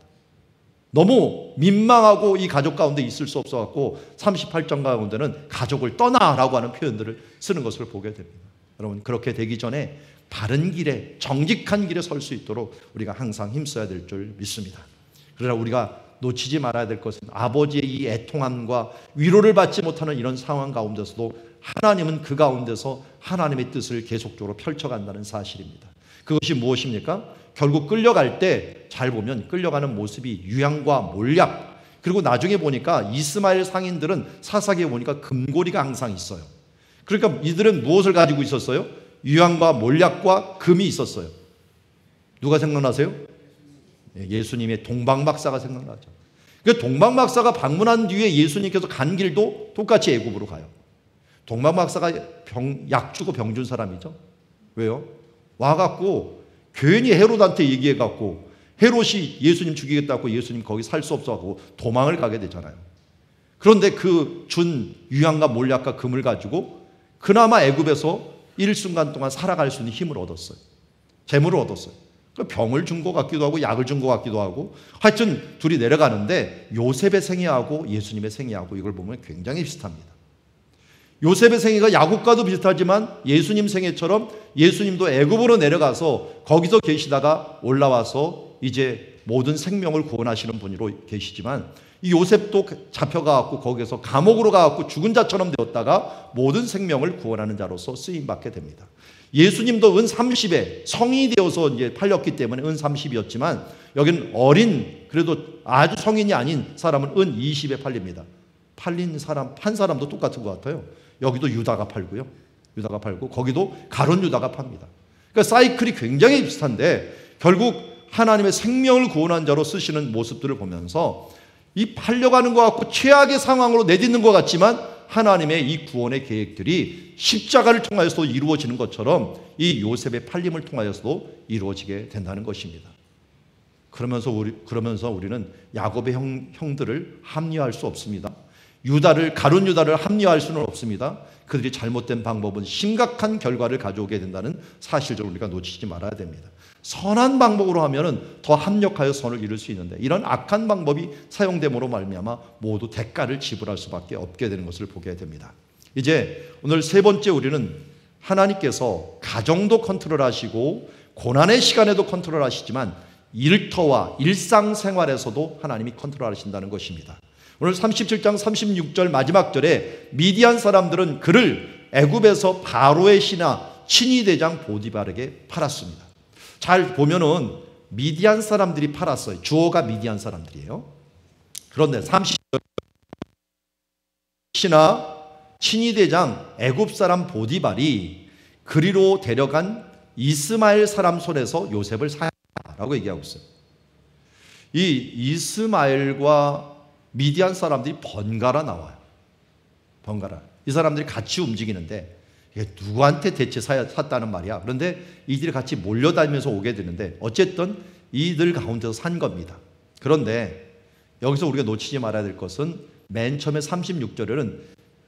너무 민망하고 이 가족 가운데 있을 수 없어갖고 38장 가운데는 가족을 떠나라고 하는 표현들을 쓰는 것을 보게 됩니다. 여러분, 그렇게 되기 전에 바른 길에, 정직한 길에 설 수 있도록 우리가 항상 힘써야 될 줄 믿습니다. 그러나 우리가 놓치지 말아야 될 것은 아버지의 이 애통함과 위로를 받지 못하는 이런 상황 가운데서도 하나님은 그 가운데서 하나님의 뜻을 계속적으로 펼쳐간다는 사실입니다. 그것이 무엇입니까? 결국 끌려갈 때 잘 보면 끌려가는 모습이 유향과 몰약, 그리고 나중에 보니까 이스마엘 상인들은 사사기에 보니까 금고리가 항상 있어요. 그러니까 이들은 무엇을 가지고 있었어요? 유향과 몰약과 금이 있었어요. 누가 생각나세요? 예수님의 동방박사가 생각나죠. 그 동방박사가 방문한 뒤에 예수님께서 간 길도 똑같이 애굽으로 가요. 동방박사가 약 주고 병 준 사람이죠. 왜요? 와갖고 괜히 헤롯한테 얘기해갖고 헤롯이 예수님 죽이겠다고 예수님 거기 살 수 없어 하고 도망을 가게 되잖아요. 그런데 그 준 유향과 몰약과 금을 가지고 그나마 애굽에서 일순간 동안 살아갈 수 있는 힘을 얻었어요. 재물을 얻었어요. 병을 준 것 같기도 하고 약을 준 것 같기도 하고 하여튼 둘이 내려가는데 요셉의 생애하고 예수님의 생애하고 이걸 보면 굉장히 비슷합니다. 요셉의 생애가 야곱과도 비슷하지만 예수님 생애처럼 예수님도 애굽으로 내려가서 거기서 계시다가 올라와서 이제 모든 생명을 구원하시는 분으로 계시지만 이 요셉도 잡혀가고 거기서 감옥으로 가고 죽은 자처럼 되었다가 모든 생명을 구원하는 자로서 쓰임받게 됩니다. 예수님도 은 30에 성인이 되어서 이제 팔렸기 때문에 은 30이었지만 여기는 어린 그래도 아주 성인이 아닌 사람은 은 20에 팔립니다. 팔린 사람 판 사람도 똑같은 것 같아요. 여기도 유다가 팔고요. 유다가 팔고 거기도 가룟 유다가 팝니다. 그러니까 사이클이 굉장히 비슷한데 결국 하나님의 생명을 구원한 자로 쓰시는 모습들을 보면서 이 팔려가는 것 같고 최악의 상황으로 내딛는 것 같지만 하나님의 이 구원의 계획들이 십자가를 통하여서도 이루어지는 것처럼 이 요셉의 팔림을 통하여서도 이루어지게 된다는 것입니다. 그러면서 우리는 야곱의 형들을 합리화할 수 없습니다. 가룟 유다를 합리화할 수는 없습니다. 그들이 잘못된 방법은 심각한 결과를 가져오게 된다는 사실을 우리가 놓치지 말아야 됩니다. 선한 방법으로 하면은 더 합력하여 선을 이룰 수 있는데 이런 악한 방법이 사용됨으로 말미암아 모두 대가를 지불할 수밖에 없게 되는 것을 보게 됩니다. 이제 오늘 세 번째 우리는 하나님께서 가정도 컨트롤하시고 고난의 시간에도 컨트롤하시지만 일터와 일상생활에서도 하나님이 컨트롤하신다는 것입니다. 오늘 37장 36절 마지막 절에 미디안 사람들은 그를 애굽에서 바로의 신하 친위대장 보디발에게 팔았습니다. 잘 보면은 미디안 사람들이 팔았어요. 주어가 미디안 사람들이에요. 그런데 30절 신하 친위대장 애굽 사람 보디발이 그리로 데려간 이스마엘 사람 손에서 요셉을 사야라고 얘기하고 있어요. 이 이스마엘과 미디안 사람들이 번갈아 나와요. 번갈아. 이 사람들이 같이 움직이는데 이게 누구한테 대체 샀다는 말이야. 그런데 이들이 같이 몰려다니면서 오게 되는데 어쨌든 이들 가운데서 산 겁니다. 그런데 여기서 우리가 놓치지 말아야 될 것은 맨 처음에 36절에는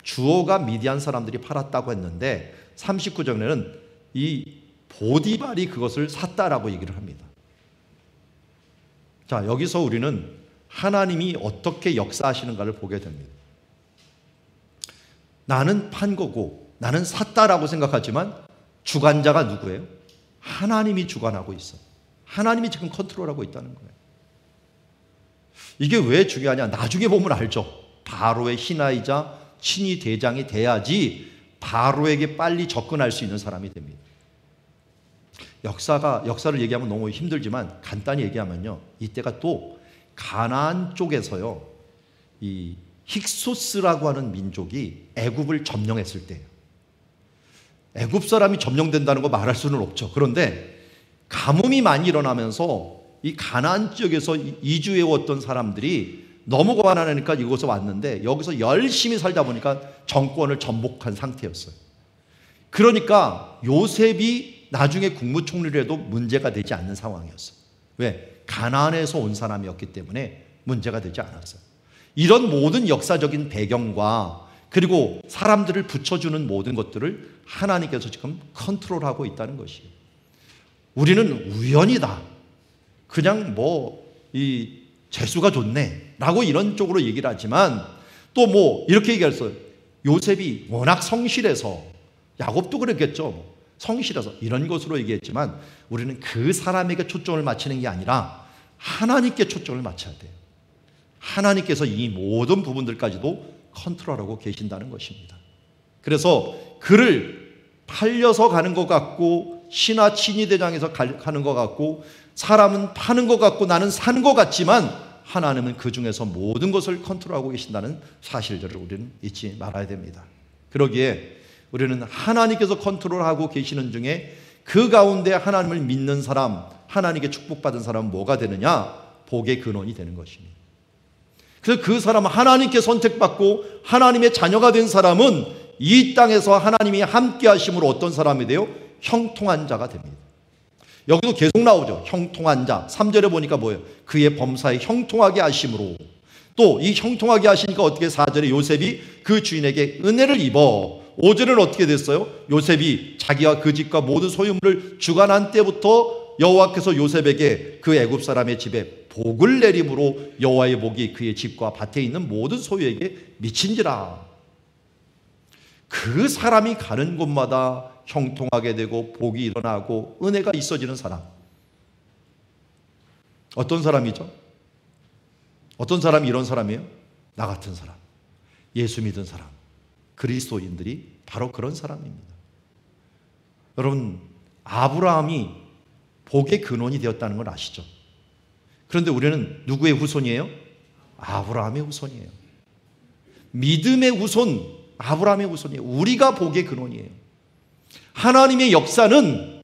주어가 미디안 사람들이 팔았다고 했는데 39절에는 이 보디발이 그것을 샀다라고 얘기를 합니다. 자, 여기서 우리는 하나님이 어떻게 역사하시는가를 보게 됩니다. 나는 판 거고 나는 샀다라고 생각하지만 주관자가 누구예요? 하나님이 주관하고 있어. 하나님이 지금 컨트롤하고 있다는 거예요. 이게 왜 중요하냐? 나중에 보면 알죠. 바로의 신하이자 친위 대장이 돼야지 바로에게 빨리 접근할 수 있는 사람이 됩니다. 역사를 얘기하면 너무 힘들지만 간단히 얘기하면요. 이때가 또 가나안 쪽에서요. 이 힉소스라고 하는 민족이 애굽을 점령했을 때예요. 애굽 사람이 점령된다는 거 말할 수는 없죠. 그런데 가뭄이 많이 일어나면서 이 가나안 지역에서 이주해 왔던 사람들이 너무 가난하니까 이곳에 왔는데 여기서 열심히 살다 보니까 정권을 전복한 상태였어요. 그러니까 요셉이 나중에 국무총리를 해도 문제가 되지 않는 상황이었어요. 왜? 가나안에서 온 사람이었기 때문에 문제가 되지 않았어요. 이런 모든 역사적인 배경과 그리고 사람들을 붙여주는 모든 것들을 하나님께서 지금 컨트롤하고 있다는 것이에요. 우리는 우연이다. 그냥 이 재수가 좋네 라고 이런 쪽으로 얘기를 하지만 또 이렇게 얘기했어요. 요셉이 워낙 성실해서 야곱도 그랬겠죠. 성실해서 이런 것으로 얘기했지만 우리는 그 사람에게 초점을 맞추는 게 아니라 하나님께 초점을 맞춰야 돼요. 하나님께서 이 모든 부분들까지도 컨트롤하고 계신다는 것입니다. 그래서 그를 팔려서 가는 것 같고 신하 친위대장에서 가는 것 같고 사람은 파는 것 같고 나는 사는 것 같지만 하나님은 그 중에서 모든 것을 컨트롤하고 계신다는 사실들을 우리는 잊지 말아야 됩니다. 그러기에 우리는 하나님께서 컨트롤하고 계시는 중에 그 가운데 하나님을 믿는 사람, 하나님께 축복받은 사람은 뭐가 되느냐? 복의 근원이 되는 것입니다. 그래서 그 사람은 하나님께 선택받고 하나님의 자녀가 된 사람은 이 땅에서 하나님이 함께 하심으로 어떤 사람이 돼요? 형통한 자가 됩니다. 여기도 계속 나오죠. 형통한 자. 3절에 보니까 뭐예요? 그의 범사에 형통하게 하심으로. 또 이 형통하게 하시니까 어떻게 4절에 요셉이 그 주인에게 은혜를 입어. 5절은 어떻게 됐어요? 요셉이 자기와 그 집과 모든 소유물을 주관한 때부터 여호와께서 요셉에게 그 애굽 사람의 집에 복을 내림으로 여호와의 복이 그의 집과 밭에 있는 모든 소유에게 미친지라. 그 사람이 가는 곳마다 형통하게 되고 복이 일어나고 은혜가 있어지는 사람. 어떤 사람이죠? 어떤 사람이 이런 사람이에요? 나 같은 사람, 예수 믿은 사람, 그리스도인들이 바로 그런 사람입니다. 여러분, 아브라함이 복의 근원이 되었다는 걸 아시죠? 그런데 우리는 누구의 후손이에요? 아브라함의 후손이에요. 믿음의 후손, 아브라함의 후손이에요. 우리가 복의 근원이에요. 하나님의 역사는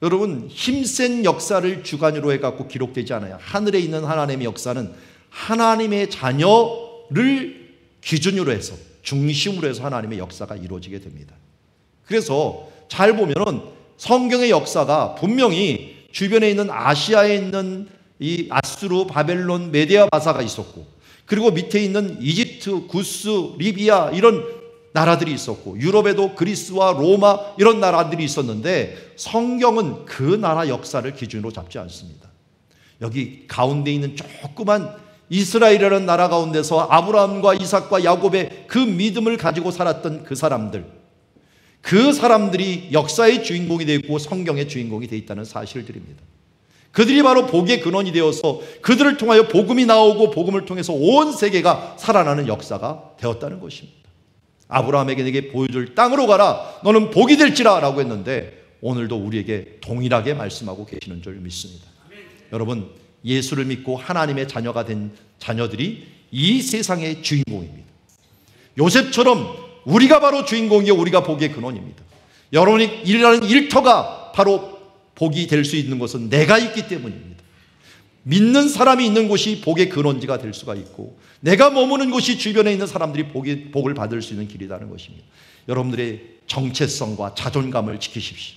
여러분 힘센 역사를 주관으로 해갖고 기록되지 않아요. 하늘에 있는 하나님의 역사는 하나님의 자녀를 기준으로 해서, 중심으로 해서 하나님의 역사가 이루어지게 됩니다. 그래서 잘 보면은 성경의 역사가 분명히 주변에 있는 아시아에 있는 이 아수르, 바벨론, 메데아 바사가 있었고, 그리고 밑에 있는 이집트, 구스, 리비아 이런 나라들이 있었고, 유럽에도 그리스와 로마 이런 나라들이 있었는데 성경은 그 나라 역사를 기준으로 잡지 않습니다. 여기 가운데 있는 조그만 이스라엘이라는 나라 가운데서 아브라함과 이삭과 야곱의 그 믿음을 가지고 살았던 그 사람들이 역사의 주인공이 되어 있고 성경의 주인공이 되어 있다는 사실들입니다. 그들이 바로 복의 근원이 되어서 그들을 통하여 복음이 나오고 복음을 통해서 온 세계가 살아나는 역사가 되었다는 것입니다. 아브라함에게 내게 보여줄 땅으로 가라, 너는 복이 될지라 라고 했는데 오늘도 우리에게 동일하게 말씀하고 계시는 줄 믿습니다. 여러분, 예수를 믿고 하나님의 자녀가 된 자녀들이 이 세상의 주인공입니다. 요셉처럼 우리가 바로 주인공이요, 우리가 복의 근원입니다. 여러분이 일하는 일터가 바로 복이 될 수 있는 것은 내가 있기 때문입니다. 믿는 사람이 있는 곳이 복의 근원지가 될 수가 있고, 내가 머무는 곳이 주변에 있는 사람들이 복을 받을 수 있는 길이라는 것입니다. 여러분들의 정체성과 자존감을 지키십시오.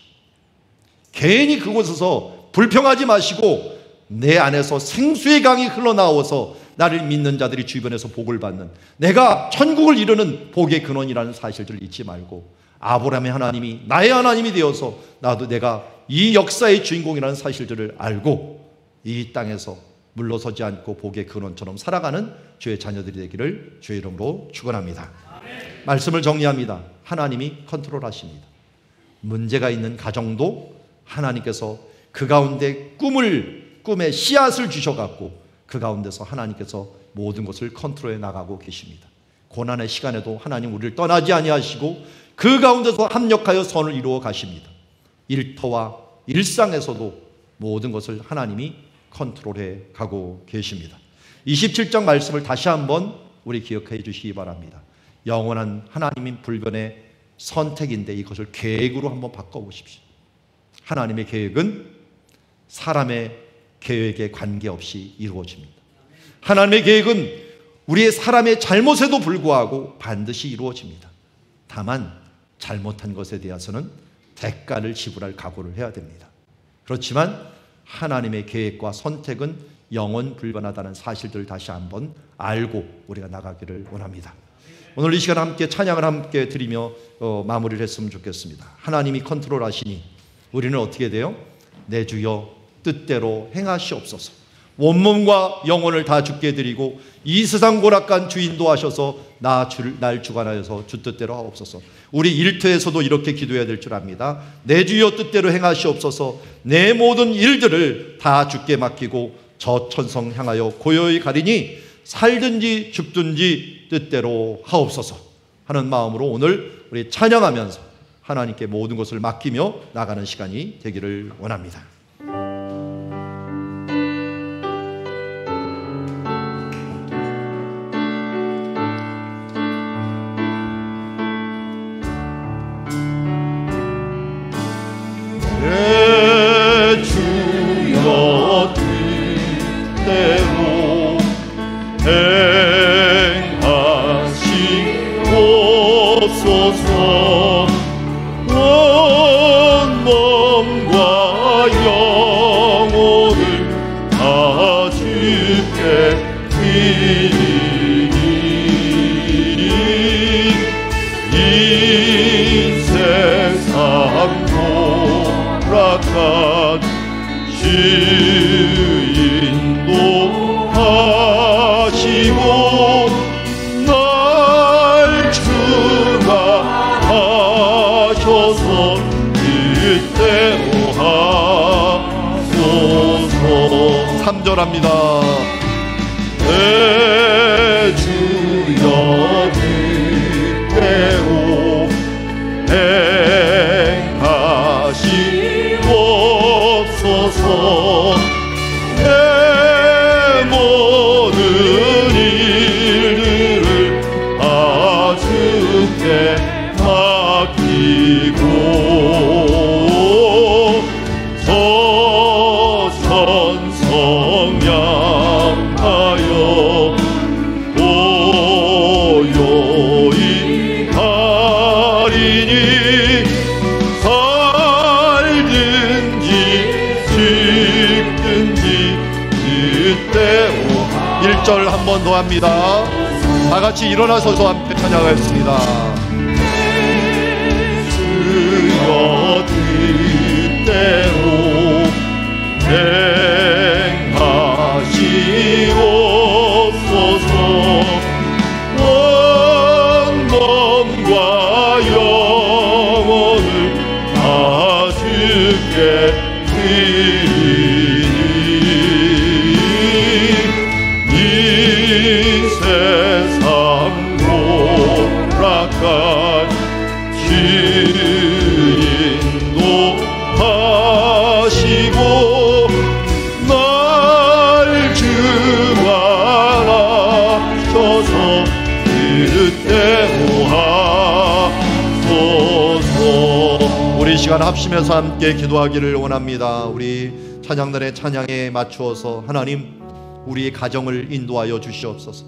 괜히 그곳에서 불평하지 마시고 내 안에서 생수의 강이 흘러나와서 나를 믿는 자들이 주변에서 복을 받는, 내가 천국을 이루는 복의 근원이라는 사실들을 잊지 말고, 아브라함의 하나님이 나의 하나님이 되어서 나도 내가 이 역사의 주인공이라는 사실들을 알고 이 땅에서 물러서지 않고 복의 근원처럼 살아가는 주의 자녀들이 되기를 주의 이름으로 축원합니다. 말씀을 정리합니다. 하나님이 컨트롤하십니다. 문제가 있는 가정도 하나님께서 그 가운데 꿈의 씨앗을 주셔갖고 그 가운데서 하나님께서 모든 것을 컨트롤해 나가고 계십니다. 고난의 시간에도 하나님 우리를 떠나지 아니하시고 그 가운데서 합력하여 선을 이루어 가십니다. 일터와 일상에서도 모든 것을 하나님이 컨트롤해 가고 계십니다. 27장 말씀을 다시 한번 우리 기억해 주시기 바랍니다. 영원한 하나님인 불변의 선택인데 이것을 계획으로 한번 바꿔보십시오. 하나님의 계획은 사람의 계획에 관계없이 이루어집니다. 하나님의 계획은 우리의 사람의 잘못에도 불구하고 반드시 이루어집니다. 다만 잘못한 것에 대해서는 대가를 지불할 각오를 해야 됩니다. 그렇지만 하나님의 계획과 선택은 영원 불변하다는 사실들을 다시 한번 알고 우리가 나가기를 원합니다. 오늘 이 시간 함께 찬양을 함께 드리며 마무리를 했으면 좋겠습니다. 하나님이 컨트롤하시니 우리는 어떻게 돼요? 내 주여 뜻대로 행하시옵소서. 온몸과 영혼을 다 주께 드리고 이 세상 고락간 주인도 하셔서 날 주관하여서 주 뜻대로 하옵소서. 우리 일터에서도 이렇게 기도해야 될 줄 압니다. 내 주여 뜻대로 행하시옵소서. 내 모든 일들을 다 주께 맡기고 저 천성 향하여 고요히 가리니 살든지 죽든지 뜻대로 하옵소서 하는 마음으로 오늘 우리 찬양하면서 하나님께 모든 것을 맡기며 나가는 시간이 되기를 원합니다. 내 주여 뜻대로 허락한 인도하시고 날 충만하셔서 뜻대로 하소서. 3절합니다. 내 주여 뜻대로 행하시옵소서. 내 모든 일들을 다 주께 맡기고 서천성양하여 고요히 가리니 살든지 죽든지 뜻대로. 1절 한 번 더 합니다. 다 같이 일어나서서 함께 찬양하겠습니다. 주여 뜻대로 행하시옵소서. 온 몸과 영혼을 다 주께 드리니 이 세상 고락한 주 인도하시고 날 주관하셔서 뜻대로 하소서. 우리 시간 합심해서 함께 기도하기를 원합니다. 우리 찬양단의 찬양에 맞추어서 하나님, 우리의 가정을 인도하여 주시옵소서.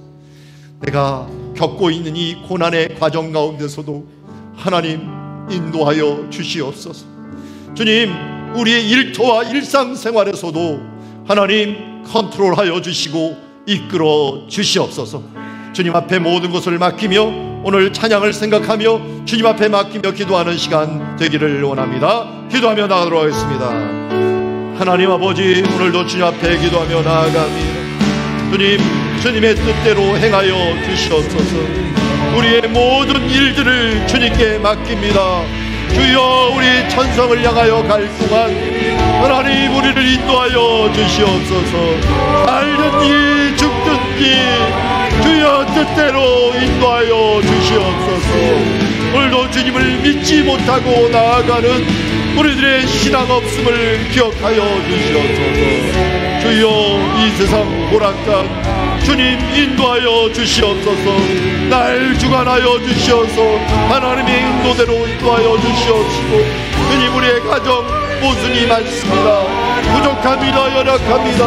내가 겪고 있는 이 고난의 과정 가운데서도 하나님 인도하여 주시옵소서. 주님, 우리의 일터와 일상생활에서도 하나님 컨트롤하여 주시고 이끌어 주시옵소서. 주님 앞에 모든 것을 맡기며 오늘 찬양을 생각하며 주님 앞에 맡기며 기도하는 시간 되기를 원합니다. 기도하며 나가도록 하겠습니다. 하나님 아버지, 오늘도 주님 앞에 기도하며 나아갑니다. 주님, 주님의 뜻대로 행하여 주시옵소서. 우리의 모든 일들을 주님께 맡깁니다. 주여, 우리 천성을 향하여 갈 동안 하나님 우리를 인도하여 주시옵소서. 살든지 죽든지 주여 뜻대로 인도하여 주시옵소서. 오늘도 주님을 믿지 못하고 나아가는 우리들의 신앙 없음을 기억하여 주시옵소서. 주여, 이 세상 오락관 주님 인도하여 주시옵소서. 날 주관하여 주시옵소서. 하나님의 인도대로 인도하여 주시옵시고, 주님, 우리의 가정 모순이 많습니다. 부족합니다. 연약합니다.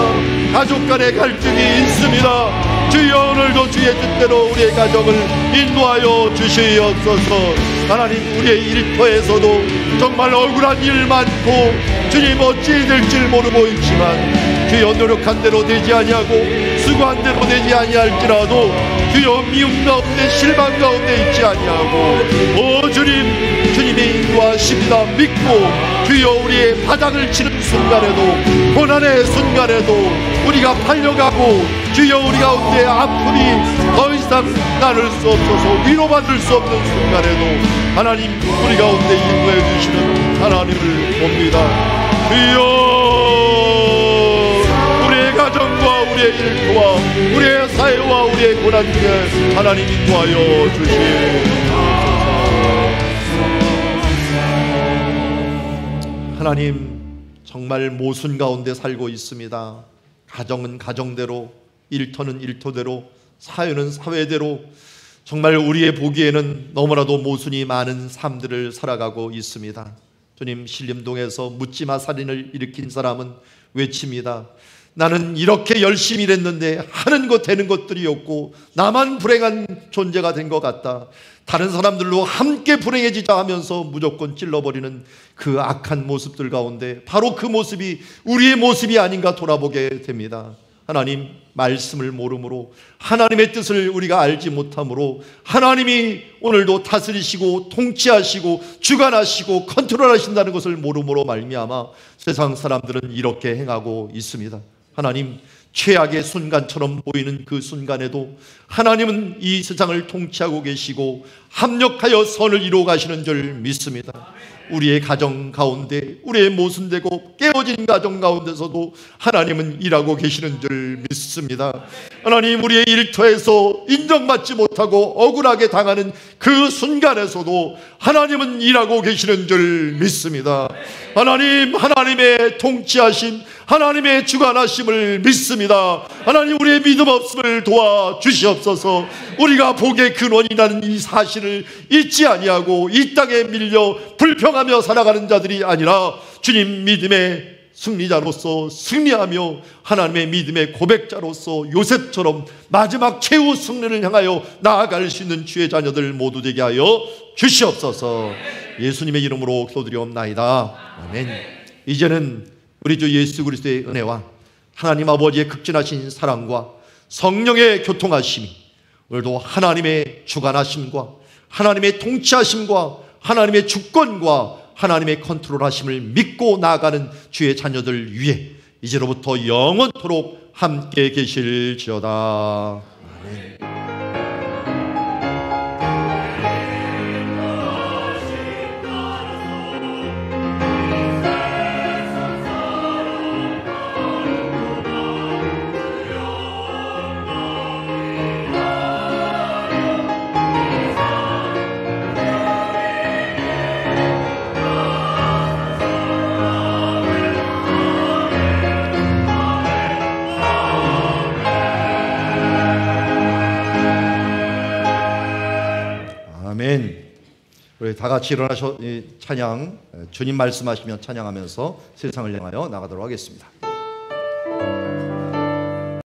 가족 간의 갈등이 있습니다. 주여, 오늘도 주의 뜻대로 우리의 가정을 인도하여 주시옵소서. 하나님, 우리의 일터에서도 정말 억울한 일 많고 주님 어찌 될지 모르고 있지만 주여, 노력한 대로 되지 아니하고 수고한 대로 되지 아니할지라도 주여, 미움 가운데 실망 가운데 있지 아니하고 오 주님, 주님의 인도하십니다 믿고 주여, 우리의 바닥을 치는 순간에도 고난의 순간에도 우리가 팔려가고 주여, 우리 가운데 아픔이 더 이상 나눌 수 없어서 위로받을 수 없는 순간에도 하나님 우리 가운데 인도해 주시는 하나님을 봅니다. 주여, 우리의 가정과 우리의 일터와 우리의 사회와 우리의 고난 중에 하나님 인도하여 주시옵소서. 하나님, 정말 모순 가운데 살고 있습니다. 가정은 가정대로, 일터는 일터대로, 사회는 사회대로 정말 우리의 보기에는 너무나도 모순이 많은 삶들을 살아가고 있습니다. 주님, 신림동에서 묻지마 살인을 일으킨 사람은 외칩니다. 나는 이렇게 열심히 일했는데 하는 것 되는 것들이 없고 나만 불행한 존재가 된 것 같다. 다른 사람들로 함께 불행해지자 하면서 무조건 찔러버리는 그 악한 모습들 가운데 바로 그 모습이 우리의 모습이 아닌가 돌아보게 됩니다. 하나님 말씀을 모르므로, 하나님의 뜻을 우리가 알지 못함으로, 하나님이 오늘도 다스리시고 통치하시고 주관하시고 컨트롤하신다는 것을 모르므로 말미암아 세상 사람들은 이렇게 행하고 있습니다. 하나님, 최악의 순간처럼 보이는 그 순간에도 하나님은 이 세상을 통치하고 계시고 합력하여 선을 이루어 가시는 줄 믿습니다. 우리의 가정 가운데, 우리의 모순되고 깨어진 가정 가운데서도 하나님은 일하고 계시는 줄 믿습니다. 하나님, 우리의 일터에서 인정받지 못하고 억울하게 당하는 그 순간에서도 하나님은 일하고 계시는 줄 믿습니다. 하나님, 하나님의 통치하심, 하나님의 주관하심을 믿습니다. 하나님, 우리의 믿음 없음을 도와주시옵소서. 우리가 복의 근원이라는 이 사실을 잊지 아니하고 이 땅에 밀려 불평하며 살아가는 자들이 아니라 주님 믿음의 승리자로서 승리하며 하나님의 믿음의 고백자로서 요셉처럼 마지막 최후 승리를 향하여 나아갈 수 있는 주의 자녀들 모두 되게 하여 주시옵소서. 예수님의 이름으로 기도드리옵나이다. 아멘. 이제는 우리 주 예수 그리스도의 은혜와 하나님 아버지의 극진하신 사랑과 성령의 교통하심이 오늘도 하나님의 주관하심과 하나님의 통치하심과 하나님의 주권과 하나님의 컨트롤하심을 믿고 나아가는 주의 자녀들 위해 이제로부터 영원토록 함께 계실지어다. 아멘. 우리 다 같이 일어나셔 찬양, 주님 말씀하시며 찬양하면서 세상을 향하여 나가도록 하겠습니다.